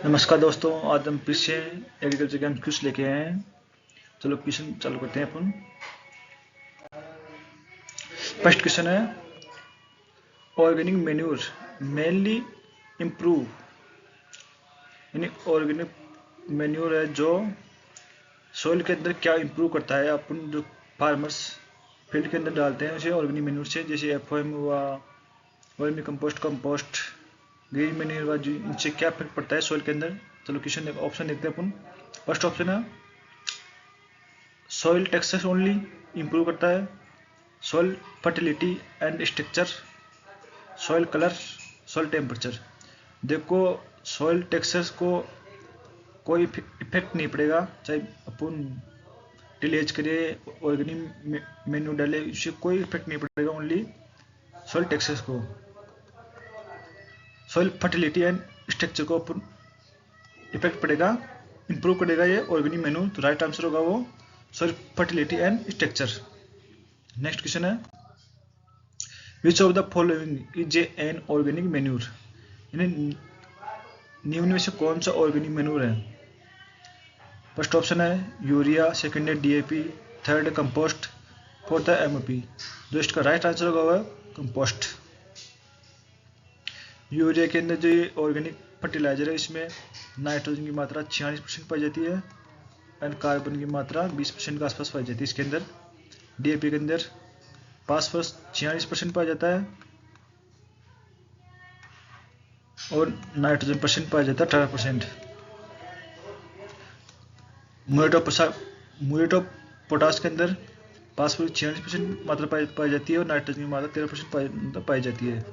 नमस्कार दोस्तों, आज हम फिर से एग्रीकल्चर के क्वेश्चन लेके आए हैं। चलो क्वेश्चन चालू करते हैं अपन। फर्स्ट क्वेश्चन है, ऑर्गेनिक मैन्योर मेनली इम्प्रूव, यानी ऑर्गेनिक मैन्योर है जो सॉइल के अंदर क्या इम्प्रूव करता है। अपन जो फार्मर्स फील्ड के अंदर डालते हैं उसे ऑर्गेनिक मैन्योर से, जैसे एफओएम हुआ, वर्मी कंपोस्ट, ग्रीन मैन्योर हुआ, इनसे क्या इफेक्ट पड़ता है सॉइल के अंदर। चलो क्वेश्चन ऑप्शन देखते हैं अपन। फर्स्ट ऑप्शन है सॉइल टेक्सचर ओनली इम्प्रूव करता है, soil fertility and structure, soil colour, soil temperature. देखो, सॉइल टेक्सचर को कोई इफेक्ट नहीं पड़ेगा, चाहे अपन टिलेज करें, ऑर्गेनिक मेन्यू डाले, इससे कोई इफेक्ट नहीं पड़ेगा। ओनली सॉइल टेक्सचर को, सॉइल फर्टिलिटी एंड स्ट्रक्चर को अपन इफेक्ट पड़ेगा, इंप्रूव करेगा ये ऑर्गेनिक मेन्यू। तो राइट आंसर होगा वो soil fertility and structure. Next question है, which of the following is an organic manure, यानी निम्न में से कौन सा ऑर्गेनिक मैन्यूर है। फर्स्ट ऑप्शन है यूरिया, सेकंड है डीएपी, थर्ड कंपोस्ट, फोर्थ है एमओपी। जो इसका राइट आंसर होगा वह कंपोस्ट। यूरिया के अंदर जो ये ऑर्गेनिक फर्टिलाइजर है, इसमें नाइट्रोजन की मात्रा 46% पाई जाती है एंड कार्बन की मात्रा 20% के आसपास पाई जाती है इसके अंदर। डीएपी के अंदर फास्फोरस 46% पाया जाता है और नाइट्रोजन परसेंट पाया जाता है 18%। म्यूरेट ऑफ पोटास के अंदर फास्फोरस 46% मात्रा पाई जाती है और नाइट्रोजन की मात्रा 13% पाई जाती है।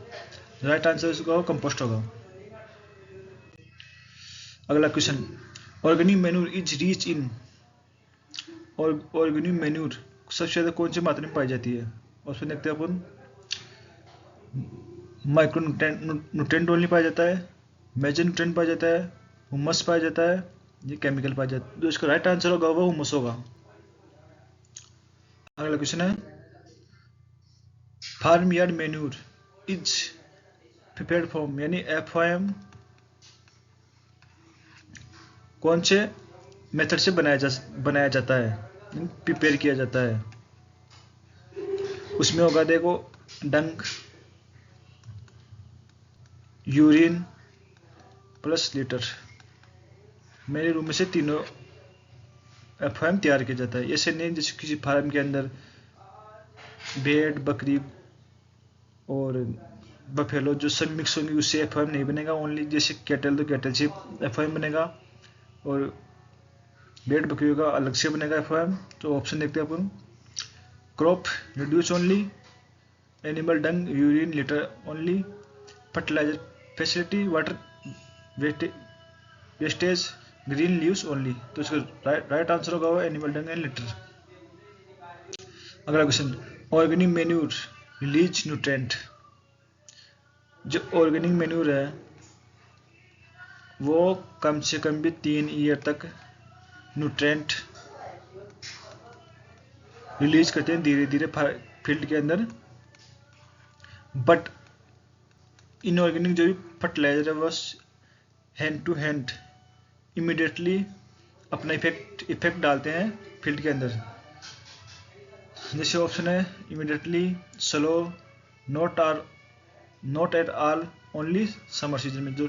राइट आंसर इसका कंपोस्ट होगा। अगला question, organic manure is rich in, organic manure सबसे ज्यादा कौन सी मात्रा में पाई जाती है। ऑप्शन देखते हैं अपन। माइक्रो न्यूट्रेंट ओनली पाया जाता है, मेजर न्यूट्रेंट पाया जाता है, हुमस पाया जाता है, ये केमिकल पाया जाता है। जो इसका राइट आंसर होगा वो हुमस होगा। अगला क्वेश्चन है, farm yard manure is prepared from, यानी एफओएम कौन से मेथड से बनाया जाता है, प्रिपेयर किया जाता है। उसमें होगा देखो डंक, यूरिन प्लस लीटर। मेरे रूम में से तीनों एफओएम तैयार किया जाता है। ऐसे नहीं जैसे किसी फार्म के अंदर भेड़, बकरी और बफेलो जो सब मिक्स होंगे उससे एफओएम नहीं बनेगा। ओनली जैसे कैटल तो कैटल से एफओएम बनेगा और भेड़ बकरियों का अलग से बनेगा एफओएम। तो ऑप्शन देखते हैं अपन। Crop reduce only, animal dung, urine litter only, fertilizer facility, water wastage, green leaves only. तो इसका राइट आंसर होगा वो एनिमल डंग एंड लिटर। अगला question, organic manure release nutrient. जो ऑर्गेनिक मैन्यूर है वो कम से कम भी 3 ईयर तक न्यूट्रेंट रिलीज करते हैं धीरे धीरे फील्ड के अंदर। बट इनऑर्गेनिक जो भी फर्टिलाइजर है वो हैंड टू हैंड इमीडिएटली अपना इफेक्ट डालते हैं फील्ड के अंदर। जैसे ऑप्शन है immediately, slow, not at all, only summer season में। जो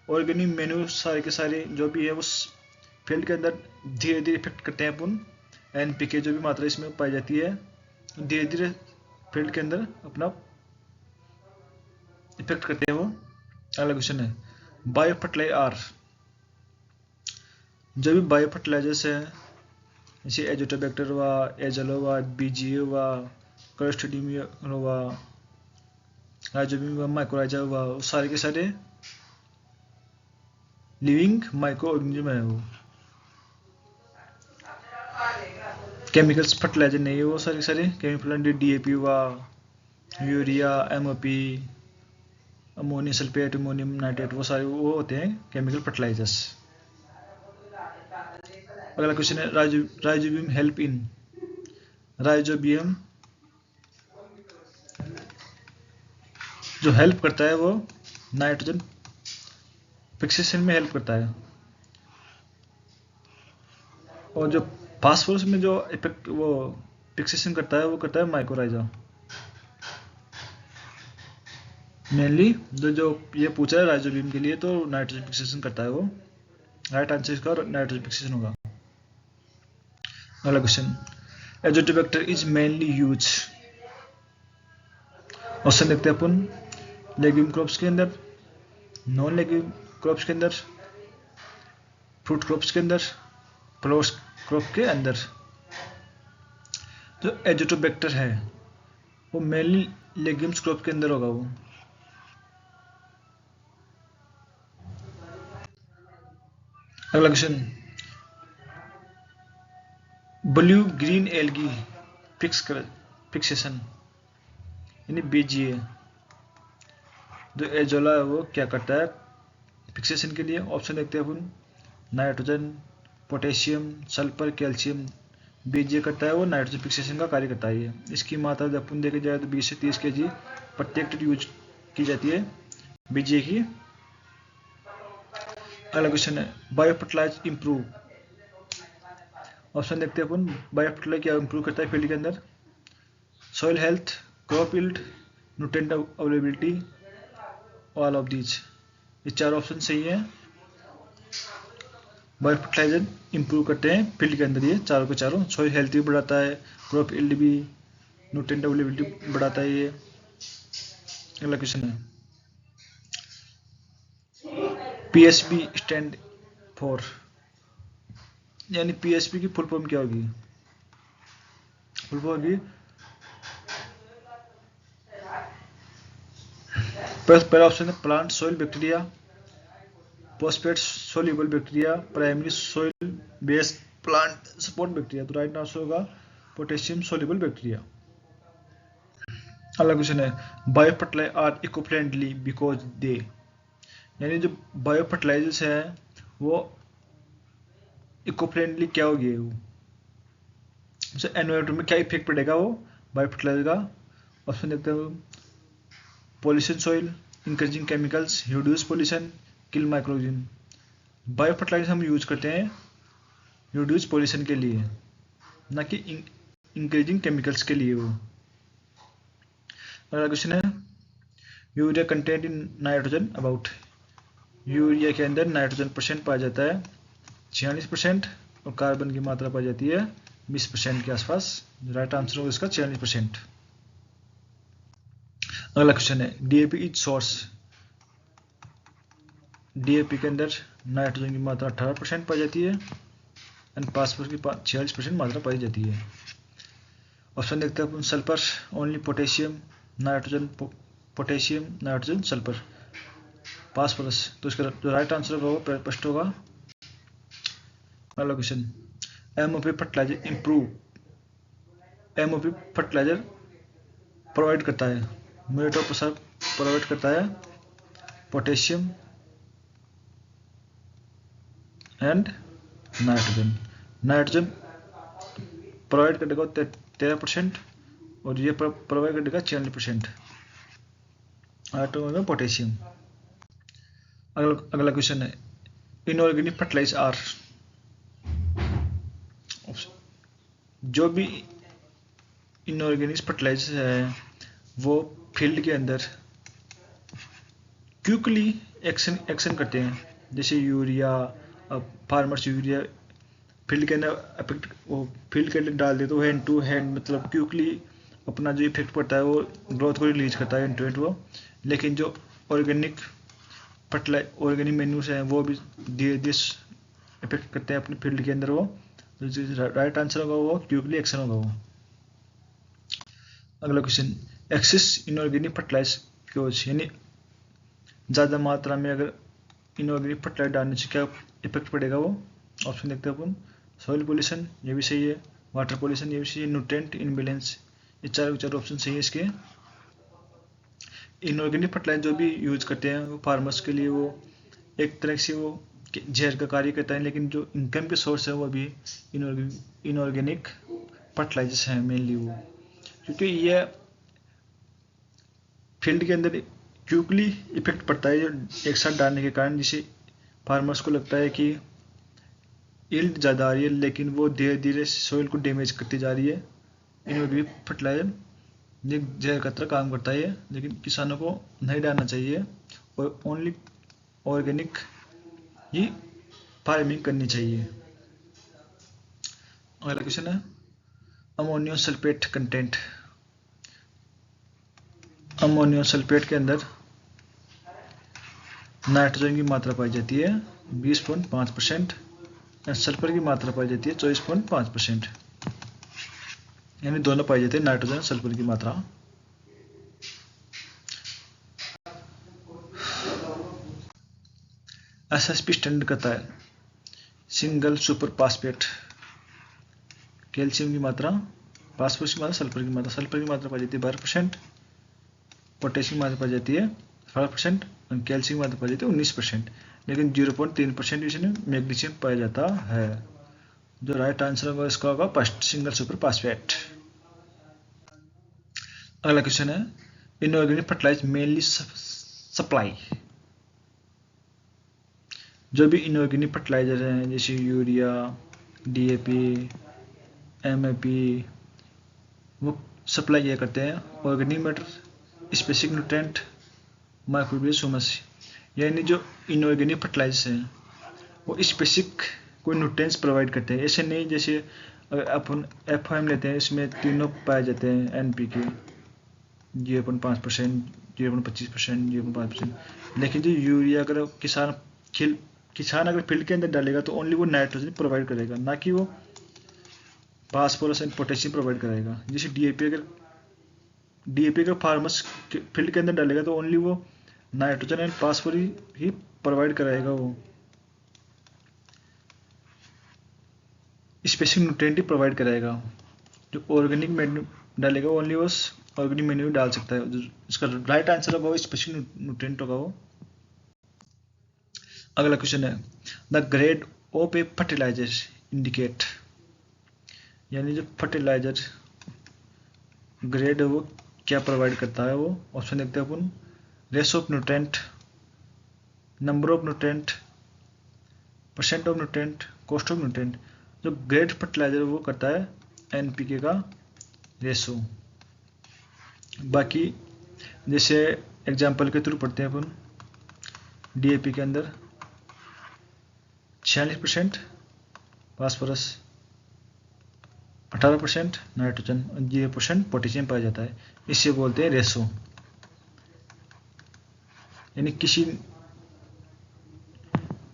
ऑर्गेनिक मैन्यूर सारे के सारे जो भी है उस फील्ड के अंदर धीरे धीरे इफेक्ट करते हैं अपन। एनपीके जो भी मात्रा इसमें पाई जाती है धीरे धीरे फील्ड के अंदर अपना इफेक्ट करते हैं वो। अगला क्वेश्चन है, बायो फर्टिलाइजर, जो भी बायो फर्टिलाइजर्स है जैसे एजोटोबैक्टर हुआ, एजल हुआ, बीजीए हुआ, क्लोस्ट्रीडियम हुआ, राइजोबियम हुआ, माइक्रोराइजा हुआ, वो सारे के सारे लिविंग माइक्रो ऑर्गेनिज्म है। वो केमिकल्स फर्टिलाइजर नहीं है, वो सारे सारे केमिकल, डीएपी हुआ, urea, MOP, ammonium sulphate, ammonium nitrate, वो सारे वो होते हैं केमिकल फर्टिलाइजर्स। अगला क्वेश्चन है, राइजोबियम हेल्प इन, राइजोबियम जो हेल्प करता है वो नाइट्रोजन फिक्सेशन में हेल्प करता है। और जो फास्फोरस में जो इफेक्ट वो फिक्सेशन करता है वो करता है माइकोराइजा। मेनली जो ये पूछा है राइजोबियम के लिए, तो नाइट्रोजन फिक्सेशन करता है वो। राइट आंसर इसका नाइट्रोजन फिक्सेशन होगा। अगला question, Azotobacter is mainly use. Option देखते हैं अपन, लेग्यूम क्रॉप्स के अंदर, नॉन लेग्यूम क्रॉप्स के अंदर, फ्रूट क्रॉप्स के अंदर, फ्लावर्स क्रॉप के अंदर। जो एजोटोबैक्टर है वो मेनली लेग्यूम्स क्रॉप के अंदर होगा वो। अगला question, blue green algae fixation यानी बीजीए जो एजोला है वो क्या करता है फिक्सेशन के लिए। ऑप्शन देखते हैं अपन, nitrogen, potassium, sulphur, calcium. BGA करता है वो नाइट्रोजन फिक्सेशन का कार्य करता है ये। इसकी मात्रा जब अपन देखे जाए तो 20 से 30 kg प्रत्येक टिट यूज की जाती है बीजीए की। अगला क्वेश्चन है, बायो फर्टिलाइज इंप्रूव। ऑप्शन देखते हैं अपन, बायो फर्टिलाइज क्या इंप्रूव करता है फील्ड के अंदर। Soil health, crop yield, nutrient availability, all of these. ये चार ऑप्शन सही है। बायो फर्टिलाइजर इंप्रूव करते हैं फील्ड के अंदर ये चारों के चारों। सॉइल हेल्थ भी बढ़ाता है, क्रॉप यील्ड भी, न्यूट्रिएंट अवेलेबिलिटी बढ़ाता है ये। अगला क्वेश्चन है, पीएसबी स्टैंड फॉर, यानी पीएसबी की फुल फॉर्म क्या होगी। फुल फॉर्म होगी, पहला ऑप्शन है plant soil bacteria, phosphate soluble bacteria, primary soil based plant support bacteria. तो राइट आंसर होगा पोटेशियम सोल्यूबल बैक्टीरिया। अगला क्वेश्चन है, bio fertilizer are eco friendly because they, यानी जो बायो फर्टिलाइजर्स है वो इको फ्रेंडली क्या होगी वो, जैसे एनवायरमेंट में क्या इफेक्ट पड़ेगा वो बायो फर्टिलाइजर का। ऑप्शन देखते हैं, pollution soil, increasing chemicals, reduce pollution, kill microgen. Bio fertilizer हम यूज करते हैं रिड्यूस पॉल्यूशन के लिए, ना कि इंक्रीजिंग केमिकल्स के लिए वो। अगला क्वेश्चन है, urea content in nitrogen about. Urea के अंदर नाइट्रोजन परसेंट पाया जाता है 46% और कार्बन की मात्रा पाई जाती है 20% के आसपास। राइट आंसर होगा इसका 46%। अगला क्वेश्चन है, डीएपी इज सोर्स। डीएपी के अंदर नाइट्रोजन की मात्रा 18% पाई जाती है एंड फास्फोरस की 46% मात्रा पाई जाती है। ऑप्शन देखते हैं अपन, sulphur only, potassium, nitrogen, potassium, nitrogen, sulphur, phosphorus. तो इसका जो राइट आंसर होगा वो स्पष्ट होगा। अगला question, MOP fertilizer improve. MOP fertilizer provide करता है, म्यूरेट ऑफ प्रोवाइड करता है potassium and nitrogen. Nitrogen provide करेगा 13% और ये प्रोवाइड करेगा 46%। होगा पोटेशियम। अगला क्वेश्चन है, इनऑर्गेनिक फर्टिलाइज आर। जो भी इनऑर्गेनिक फर्टिलाइजर है वो फील्ड के अंदर क्विकली एक्शन करते हैं, जैसे यूरिया। फार्मर्स यूरिया फील्ड के अंदर अफेक्ट वो फील्ड के अंदर डाल दे तो हैंड टू हैंड मतलब क्विकली अपना जो इफेक्ट पड़ता है वो ग्रोथ को रिलीज करता है हैंड टू हैंड वो। लेकिन जो ऑर्गेनिक ऑर्गेनिक मेन्यूज हैं वो भी धीरे धीरे इफेक्ट करते हैं अपने फील्ड के अंदर वो। तो राइट आंसर होगा वो क्विकली एक्शन होगा वो। अगला question, excess inorganic fertilize causes, यानी ज़्यादा मात्रा में अगर इनऑर्गेनिक फर्टिलाइजर डालने से क्या इफेक्ट पड़ेगा वो। ऑप्शन देखते हैं अपन, सॉइल पोल्यूशन ये भी सही है, वाटर पोल्यूशन ये भी सही है, न्यूट्रिएंट इनबैलेंस। ये चार ऑप्शन सही है इसके। इनऑर्गेनिक फर्टिलाइजर जो भी यूज करते हैं वो फार्मर्स के लिए वो एक तरह से वो जहर का कार्य करता है, लेकिन जो इनकम के सोर्स है वो भी इनऑर्गेनिक फर्टिलाइजर्स हैं मेनली वो, क्योंकि ये फील्ड के अंदर क्विकली इफेक्ट पड़ता है जो एक साथ डालने के कारण, जिसे फार्मर्स को लगता है कि यील्ड ज़्यादा आ रही है, लेकिन वो धीरे धीरे सॉइल को डैमेज करती जा रही है। इनऑर्गेनिक फर्टिलाइजर ये जहर का तरह काम करता है, लेकिन किसानों को नहीं डालना चाहिए और ओनली ऑर्गेनिक ही फार्मिंग करनी चाहिए। अगला क्वेश्चन है ammonium sulphate content. Ammonium sulphate के अंदर नाइट्रोजन की मात्रा पाई जाती है 20.5% और सल्फर की मात्रा पाई जाती है 24.5%, यानी दोनों पाई जाते हैं, नाइट्रोजन और सल्फर की मात्रा। एसएसपी स्टैंडर्ड कहता है सिंगल सुपर फास्फेट, कैल्शियम की मात्रा, फास्फोरस की मात्रा, सल्फर की मात्रा। सल्फर की मात्रा पाई जाती है 12%, पोटेशियम की मात्रा पाई जाती है 12% और कैल्शियम की मात्रा पाई जाती है 19%, लेकिन 0.3% इसमें मैग्नीशियम पाया जाता है। जो राइट आंसर होगा इसका होगा फर्स्ट, सिंगल सुपर फास्फेट। अगला क्वेश्चन है इनऑर्गेनिक फर्टिलाइजर मेनली सप्लाई। जो भी इनऑर्गेनिक फर्टिलाइजर हैं जैसे यूरिया, डीएपी, एमएपी, वो सप्लाई किया करते हैं organic matter, specific nutrient, microbial humus. यानी जो इनऑर्गेनिक फर्टिलाइजर्स हैं वो स्पेसिफिक कोई न्यूट्रिएंट्स प्रोवाइड करते हैं। ऐसे नहीं जैसे अगर अपन एफआईएम लेते हैं, इसमें तीनों पाए जाते हैं, एनपीके 0.5%, 0.25%, 0.5%। लेकिन जो यूरिया अगर किसान अगर फील्ड के अंदर डालेगा तो ओनली वो नाइट्रोजन प्रोवाइड करेगा, ना कि वो फास्फोरस एंड पोटेशियम प्रोवाइड करेगा। जैसे डीएपी अगर फार्मर्स फील्ड के अंदर डालेगा तो ओनली वो nitrogen and phosphorus he provide कराएगा, वो स्पेसिफिक न्यूट्रिएंट ही प्रोवाइड कराएगा। जो ऑर्गेनिक मैन्यूर डालेगा ओनली वो ऑर्गेनिक मैन्यूर डाल सकता है। इसका राइट आंसर होगा वो स्पेसिफिक न्यूट्रिएंट होगा वो। अगला क्वेश्चन है the grade of a fertilizer indicate, यानी जो फर्टिलाइजर ग्रेड है वो क्या प्रोवाइड करता है। वो ऑप्शन देखते हैं अपन, ratio of nutrient, number of nutrient, percent of nutrient, cost of nutrient. जो ग्रेड फर्टिलाइजर वो करता है एनपीके का रेशो। बाकी जैसे एग्जांपल के थ्रू पढ़ते हैं अपन, डीएपी के अंदर 46% फास्फोरस, 18% नाइट्रोजन और 0% पोटेशियम पाया जाता है। इसे बोलते हैं रेशो। यानी किसी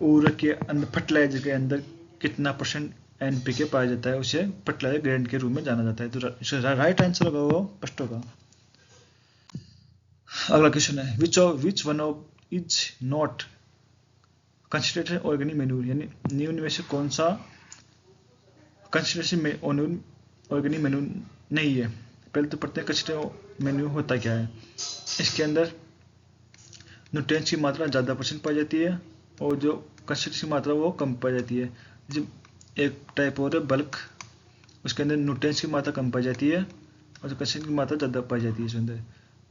उर्वरक के अंदर, फर्टिलाइजर के अंदर कितना परसेंट एनपीके पाया जाता है, उसे फर्टिलाइजर ग्रेड के रूप में जाना जाता है। तो इसका राइट आंसर होगा वो फर्स्ट होगा। अगला क्वेश्चन है which one of is not considered organic manure, यानी निम्न में से कौन सा कंसिडरेशन में ऑर्गेनिक मैन्यूर नहीं है। पहले तो पढ़ते हैं कंसिडर मैन्यूर होता क्या है। इसके अंदर न्यूट्रिएंट्स की मात्रा ज़्यादा परसेंट पाई जाती है और जो कंसिडरेशन की मात्रा वो कम पाई जाती है। जब एक टाइप और है बल्क, उसके अंदर न्यूट्रिएंट्स की मात्रा कम पाई जाती है और जो कंसिडरेशन की मात्रा ज़्यादा पाई जाती है इसके अंदर।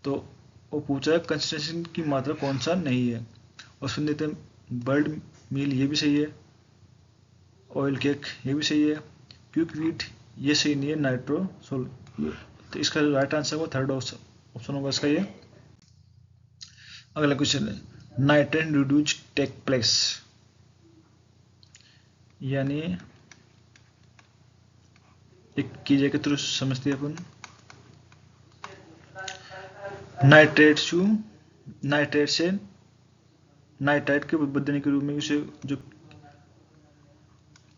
तो वो पूछा है कंसिडरेशन की मात्रा कौन सा नहीं है, और सुन देते हैं बर्ड मील ये भी सही है, ऑयल केक ये भी सही है, क्विक वीट ये सही नहीं है, नाइट्रो सोल। तो इसका राइट आंसर वो थर्ड ऑप्शन होगा इसका ये। अगला क्वेश्चन है नाइट्रेट रिड्यूज टेक प्लेस, यानी एक कीजिए के थ्रू समझते हैं अपन। नाइट्रेट से नाइट्राइट के बदलने के रूप में उसे जो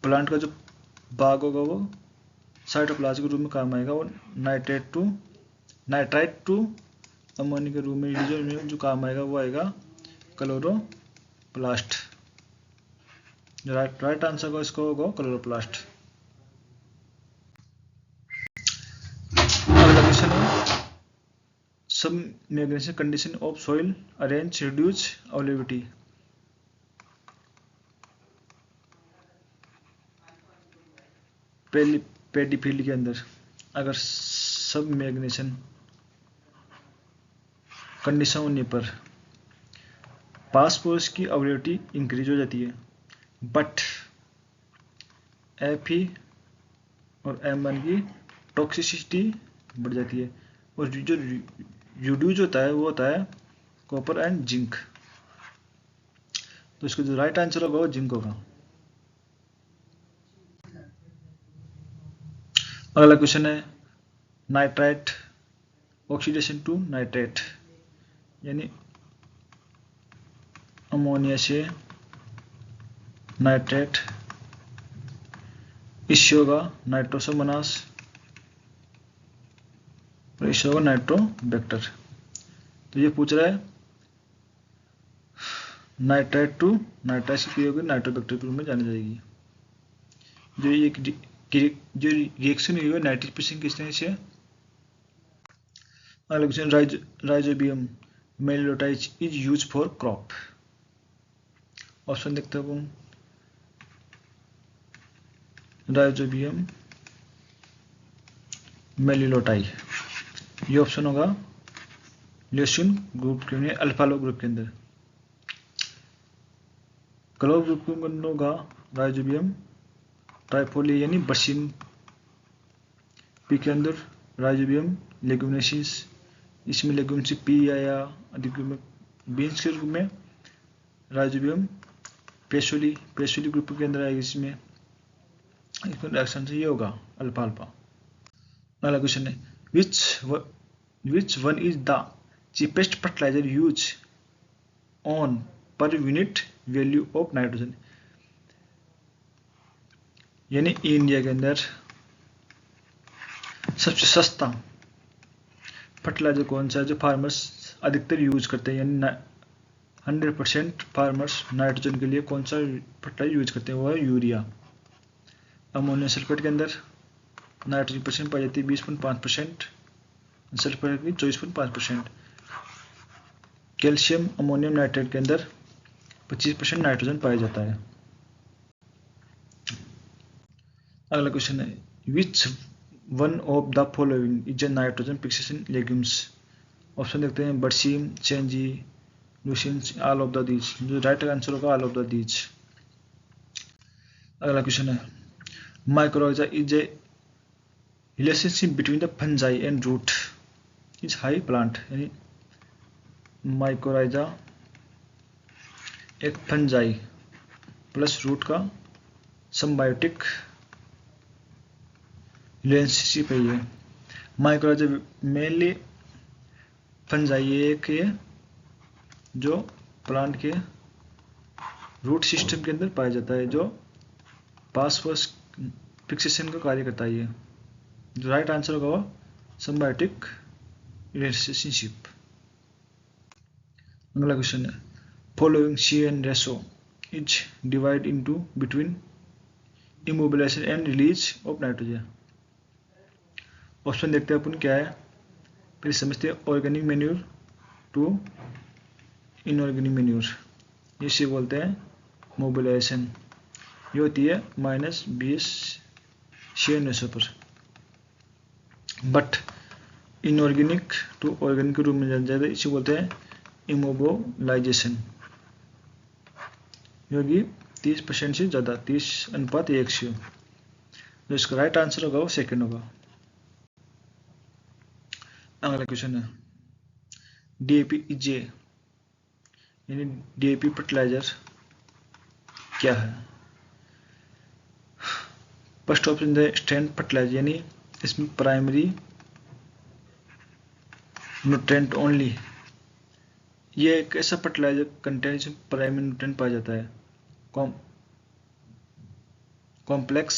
प्लांट का जो भाग होगा वो साइटोप्लाज्म के रूप में काम आएगा। वो नाइट्राइट टू अमोनिया के रूप में जो काम आएगा वो आएगा क्लोरोप्लास्ट। राइट आंसर का इसको होगा क्लोरोप्लास्ट। अगला क्वेश्चन है सब magnesium condition of soil arrange reduce availability. Paddy field के अंदर अगर सब मैग्नीशियम कंडीशन होने पर फास्फोरस की अवेलेबिलिटी इंक्रीज हो जाती है, बट Fe और M1 की टॉक्सिसिटी बढ़ जाती है। और जो रिड्यूज होता है वो होता है कॉपर एंड जिंक। तो इसका जो राइट आंसर होगा वो जिंक होगा। अगला क्वेश्चन है नाइट्राइट ऑक्सीडेशन टू नाइट्रेट, यानी अमोनिया से नाइट्रेट, इससे होगा नाइट्रोसोमोनास और इससे होगा नाइट्रोबैक्टर। तो ये पूछ रहा है नाइट्राइट टू नाइट्राइट की क्रिया होगी नाइट्रोबैक्टर के रूप में जानी जाएगी। जो ये जो रिएक्शन हुई है नाइट्रिफिकेशन किस तरह से। अगला question Rhizobium meliloti is used for crop. Option देखते हैं। राइजोबियम मेलिलोटाई, ये ऑप्शन होगा ल्यूसीन ग्रुप के अल्फा लो ग्रुप के अंदर। क्लोव ग्रुप के अंदर होगा राइजोबियम ट्राइफोली यानी बर्सिन। पी के अंदर राइजोबियम लेगुमिनेसिस, इसमें लेगुम्स पी आया। अधिक में बीन्स के ग्रुप में राइजोबियम पेसोली ग्रुप के अंदर आएगी। इसमें रिएक्शन से ये होगा अल्फा अल्फा। अगला क्वेश्चन है which one is the cheapest fertilizer use on per unit value of nitrogen, यानी इंडिया के अंदर सबसे सस्ता फर्टिलाइजर कौन सा है जो फार्मर्स अधिकतर यूज करते हैं, यानी 100% फार्मर्स नाइट्रोजन के लिए कौन सा फर्टिलाइजर यूज करते हैं, वो है यूरिया। अमोनियम सल्फेट के अंदर नाइट्रोजन परसेंट पाई जाती है 20.5%, सल्फर की 24.5%। कैल्शियम अमोनियम नाइट्रेट के अंदर 25% नाइट्रोजन पाया जाता है। अगला क्वेश्चन है which one of the following is a nitrogen fixation legumes. Option देखते हैं बरसीम, चेंजी, lucerne, all of the these. जो राइट आंसर होगा ऑल ऑफ द दीज। अगला क्वेश्चन है mycorrhiza is a relationship between the fungi and root is high plant, यानी mycorrhiza एक fungi plus root का सिम्बायोटिक रिलेशनशिप है। ये माइक्रोराइजा मेनली फंजाई एक है जो प्लांट के रूट सिस्टम के अंदर पाया जाता है, जो फास्फोरस फिक्सेशन का कार्य करता है। जो राइट आंसर होगा वो सिम्बायोटिक रिलेशनशिप। अगला क्वेश्चन है following CN ratio is divide into between immobilization and release of nitrogen. Option देखते हैं अपन क्या है। फिर समझते हैं organic manure to inorganic manure, इसे बोलते हैं मोबिलाइजेशन। ये होती है -20 CN रेशो पर। बट इनऑर्गेनिक टू ऑर्गेनिक के रूप में जाना जाता है, इसे बोलते हैं इमोबोलाइजेशन। योगी 30% से ज़्यादा 30:1 से। जो इसका राइट आंसर होगा वो सेकंड होगा। अगला क्वेश्चन है DAP इज ए, यानी DAP फर्टिलाइजर क्या है। फर्स्ट ऑप्शन है स्ट्रेंथ फर्टिलाइजर, यानी इसमें प्राइमरी न्यूट्रेंट ओनली। ये एक ऐसा फर्टिलाइजर कंटेंट जिसमें प्राइमरी न्यूट्रेंट पाया जाता है। कॉम्प्लेक्स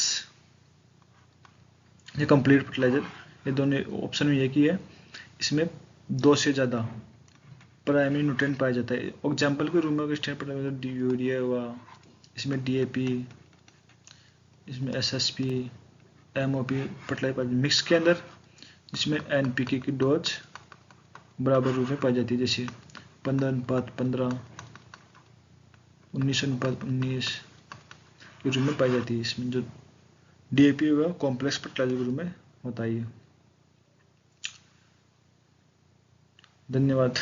या कंप्लीट फर्टिलाइजर, ये दोनों ऑप्शन में एक ही है। इसमें 2 से ज़्यादा प्राइमरी न्यूट्रेंट पाया जाता है। एग्जाम्पल के रूप में स्ट्रेंथ फर्टिलाइजर यूरिया हुआ, इसमें DAP, इसमें SSP, MOP फर्टिलाइजर मिक्स के अंदर, जिसमें NPK की डोज बराबर रूप में पाई जाती है, जैसे 15:15, 19:19 के रूप में पाई जाती है। इसमें जो DAP होगा कॉम्प्लेक्स फर्टिलाइजर के रूप में होता है। धन्यवाद।